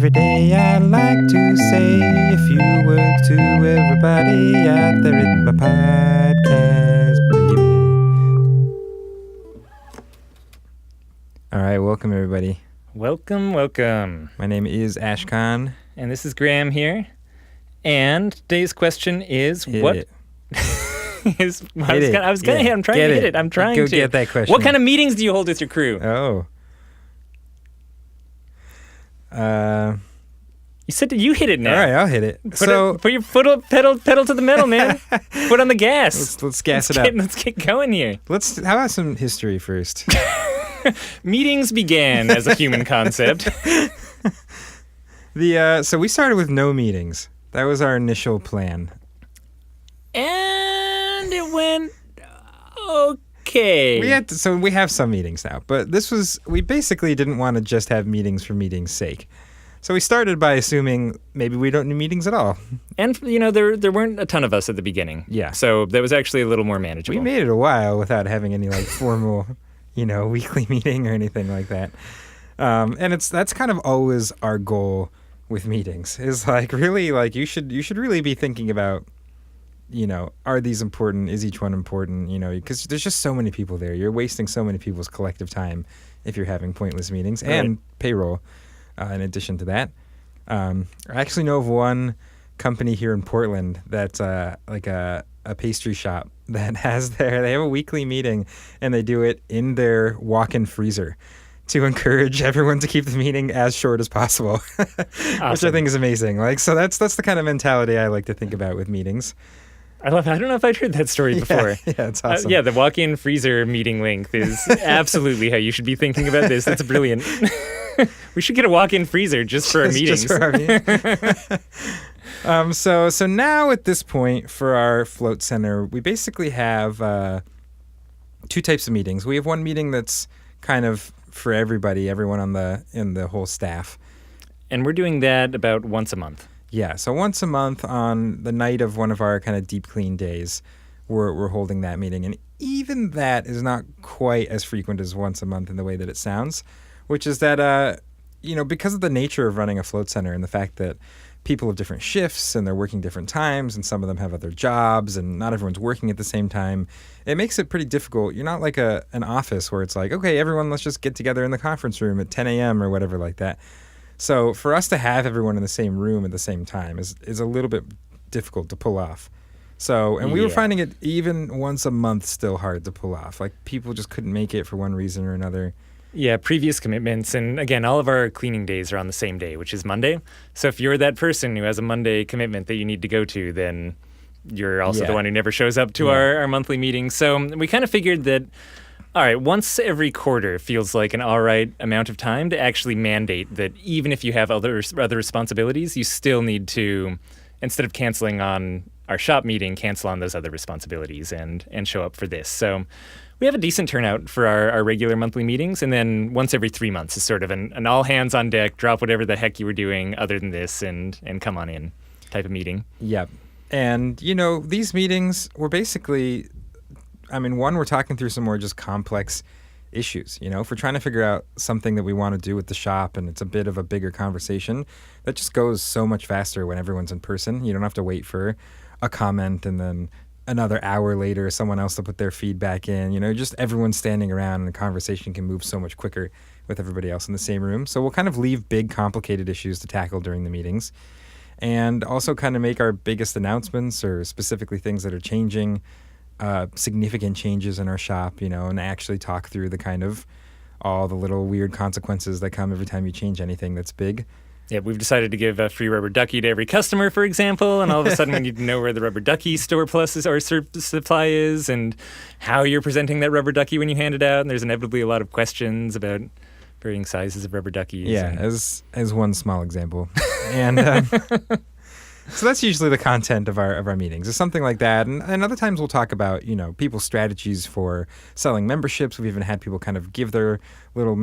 Every day I like to say a few words to everybody out there in my podcast, baby. All right, welcome everybody. Welcome. My name is Ashkahn. And this is Graham here. And today's question is Hit what it. is I'm trying to hit it. I'm trying Go to get that question. What kind of meetings do you hold with your crew? Oh. You said that you hit it now. All right, I'll hit it. Put your pedal to the metal, man. Foot on the gas. Let's gas it up. Let's get going here. How about some history first? Meetings began as a human concept. So we started with no meetings. That was our initial plan. And it went okay. We have some meetings now, but we basically didn't want to just have meetings for meetings' sake. So we started by assuming maybe we don't need meetings at all. And, there weren't a ton of us at the beginning. Yeah. So that was actually a little more manageable. We made it a while without having any formal, weekly meeting or anything like that. And that's kind of always our goal with meetings is really you should really be thinking about, are these important? Is each one important? Because there's just so many people there. You're wasting so many people's collective time if you're having pointless meetings and payroll. In addition to that, I actually know of one company here in Portland that's a pastry shop that they have a weekly meeting and they do it in their walk-in freezer to encourage everyone to keep the meeting as short as possible, Awesome. Which I think is amazing. So that's the kind of mentality I like to think about with meetings. I don't know if I'd heard that story before. Yeah, it's awesome. The walk-in freezer meeting length is absolutely how you should be thinking about this. That's brilliant. We should get a walk-in freezer just for our meetings. Just for our meetings. So now at this point for our float center, we basically have two types of meetings. We have one meeting that's kind of for everyone in the whole staff. And we're doing that about once a month. Yeah, so once a month on the night of one of our kind of deep clean days, we're holding that meeting. And even that is not quite as frequent as once a month in the way that it sounds, which is that, because of the nature of running a float center and the fact that people have different shifts and they're working different times and some of them have other jobs and not everyone's working at the same time, it makes it pretty difficult. You're not like an office where it's like, okay, everyone, let's just get together in the conference room at 10 a.m. or whatever like that. So for us to have everyone in the same room at the same time is a little bit difficult to pull off. And we were finding it even once a month still hard to pull off. People just couldn't make it for one reason or another. Yeah, previous commitments. And again, all of our cleaning days are on the same day, which is Monday. So if you're that person who has a Monday commitment that you need to go to, then you're also the one who never shows up to our monthly meetings. So we kind of figured that, all right, once every quarter feels like an all right amount of time to actually mandate that even if you have other responsibilities, you still need to, instead of canceling on our shop meeting, cancel on those other responsibilities and show up for this. So we have a decent turnout for our regular monthly meetings, and then once every 3 months is sort of an all hands on deck, drop whatever the heck you were doing other than this and come on in type of meeting. Yep. And, these meetings were basically, one, we're talking through some more just complex issues. If we're trying to figure out something that we want to do with the shop and it's a bit of a bigger conversation, that just goes so much faster when everyone's in person. You don't have to wait for a comment and then another hour later someone else to put their feedback in. Just everyone standing around and the conversation can move so much quicker with everybody else in the same room. So we'll kind of leave big complicated issues to tackle during the meetings and also kind of make our biggest announcements or specifically things that are changing, significant changes in our shop, and actually talk through the kind of all the little weird consequences that come every time you change anything that's big. Yeah, we've decided to give a free rubber ducky to every customer, for example, and all of a sudden we need to know where the rubber ducky store plus or supply is and how you're presenting that rubber ducky when you hand it out. And there's inevitably a lot of questions about varying sizes of rubber duckies. Yeah, as one small example. And so that's usually the content of our meetings. It's something like that. And other times we'll talk about, people's strategies for selling memberships. We've even had people kind of give their little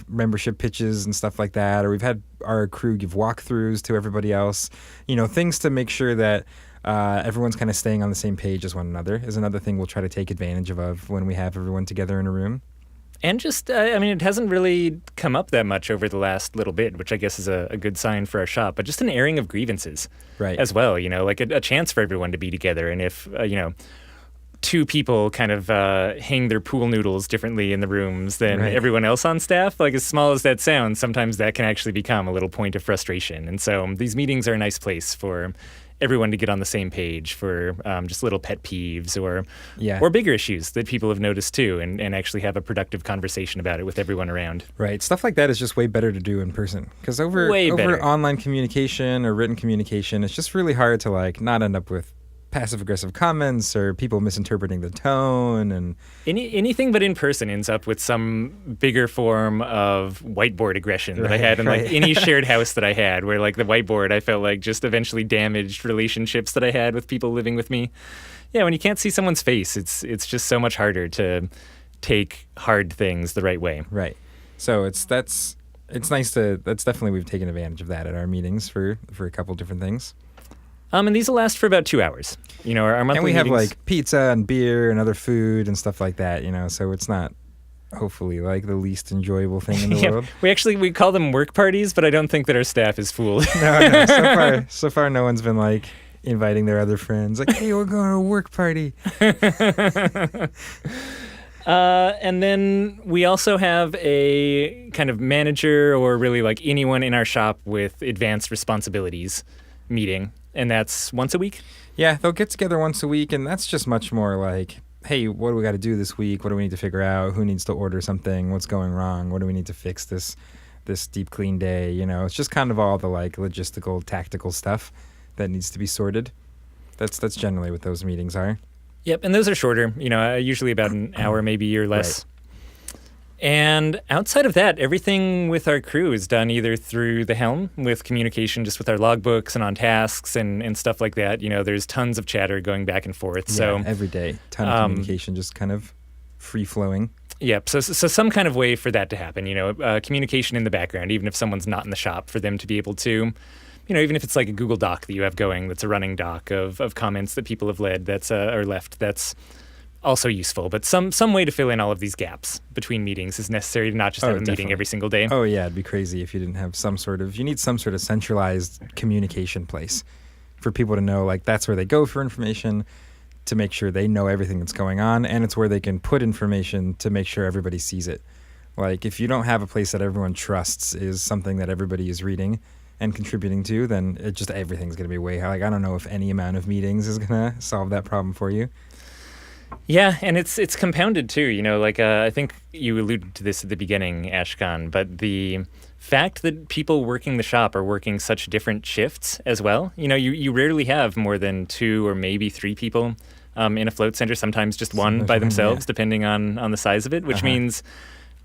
membership pitches and stuff like that. Or we've had our crew give walkthroughs to everybody else. Things to make sure that everyone's kind of staying on the same page as one another is another thing we'll try to take advantage of when we have everyone together in a room. And just, I mean, it hasn't really come up that much over the last little bit, which I guess is a good sign for our shop, but just an airing of grievances Right. as well, like a chance for everyone to be together. And if, two people kind of hang their pool noodles differently in the rooms than Right. everyone else on staff, like as small as that sounds, sometimes that can actually become a little point of frustration. And so these meetings are a nice place for everyone to get on the same page for just little pet peeves or bigger issues that people have noticed too, and actually have a productive conversation about it with everyone around. Right. Stuff like that is just way better to do in person. Because over online communication or written communication, it's just really hard to like not end up with passive-aggressive comments or people misinterpreting the tone. And anything but in person ends up with some bigger form of whiteboard aggression that I had in like any shared house that I had, where like the whiteboard I felt like just eventually damaged relationships that I had with people living with me. Yeah, when you can't see someone's face, it's just so much harder to take hard things the right way. Right. So it's nice that's definitely, we've taken advantage of that at our meetings for a couple different things. And these will last for about 2 hours. Our monthly and we have meetings, like pizza and beer and other food and stuff like that, so it's not hopefully like the least enjoyable thing in the world. We call them work parties, but I don't think that our staff is fooled. No, so far no one's been like inviting their other friends like, hey, we're going to a work party. And then we also have a kind of manager or really like anyone in our shop with advanced responsibilities meeting. And that's once a week? Yeah, they'll get together once a week, and that's just much more like, hey, what do we got to do this week? What do we need to figure out? Who needs to order something? What's going wrong? What do we need to fix this deep clean day? It's just kind of all the like logistical, tactical stuff that needs to be sorted. That's generally what those meetings are. Yep, and those are shorter, usually about an hour, maybe or less. Right. And outside of that, everything with our crew is done either through the helm with communication just with our logbooks and on tasks and stuff like that. There's tons of chatter going back and forth. Yeah, so every day, ton of communication, just kind of free-flowing. Yep, so some kind of way for that to happen, communication in the background, even if someone's not in the shop, for them to be able to, even if it's like a Google Doc that you have going that's a running doc of comments that people have led or left, that's also useful, but some way to fill in all of these gaps between meetings is necessary to not just have a meeting every single day. Oh yeah, it'd be crazy if you didn't have you need some sort of centralized communication place for people to know, like that's where they go for information, to make sure they know everything that's going on, and it's where they can put information to make sure everybody sees it. Like if you don't have a place that everyone trusts is something that everybody is reading and contributing to, then everything's going to be way high. Like I don't know if any amount of meetings is going to solve that problem for you. Yeah, and it's compounded too, I think you alluded to this at the beginning, Ashkahn, but the fact that people working the shop are working such different shifts as well. You rarely have more than 2 or maybe 3 people in a float center, sometimes just one by themselves, depending on the size of it, which means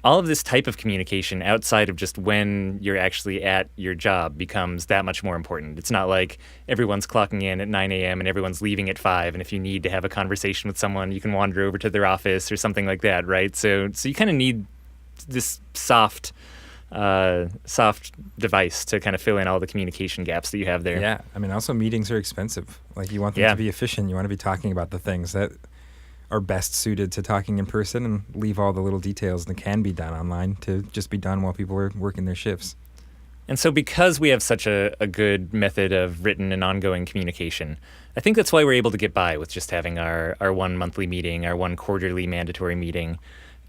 all of this type of communication outside of just when you're actually at your job becomes that much more important. It's not like everyone's clocking in at 9 a.m. and everyone's leaving at 5, and if you need to have a conversation with someone, you can wander over to their office or something like that, right? So you kind of need this soft device to kind of fill in all the communication gaps that you have there. Yeah, also meetings are expensive. Like you want them to be efficient. You want to be talking about the things that are best suited to talking in person and leave all the little details that can be done online to just be done while people are working their shifts. And so because we have such a good method of written and ongoing communication, I think that's why we're able to get by with just having our one monthly meeting, our one quarterly mandatory meeting,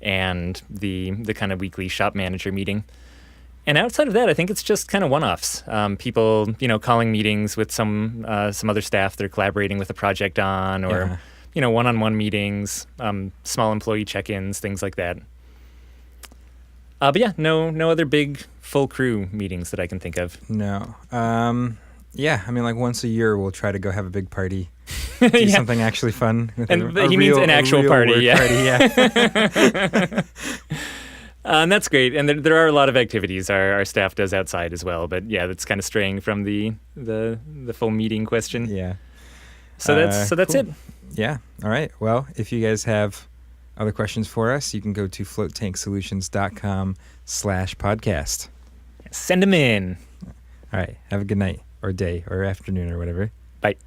and the kind of weekly shop manager meeting. And outside of that, I think it's just kind of one-offs. People, calling meetings with some other staff they're collaborating with a project on, or one-on-one meetings, small employee check-ins, things like that. But yeah, no other big full crew meetings that I can think of. No. Like once a year we'll try to go have a big party. Do something actually fun. And he means an actual party, yeah. And that's great. And there are a lot of activities our staff does outside as well. But yeah, that's kind of straying from the full meeting question. Yeah. So that's cool. it. Yeah. All right. Well, if you guys have other questions for us, you can go to floatanksolutions.com/podcast. Send them in. All right. Have a good night or day or afternoon or whatever. Bye.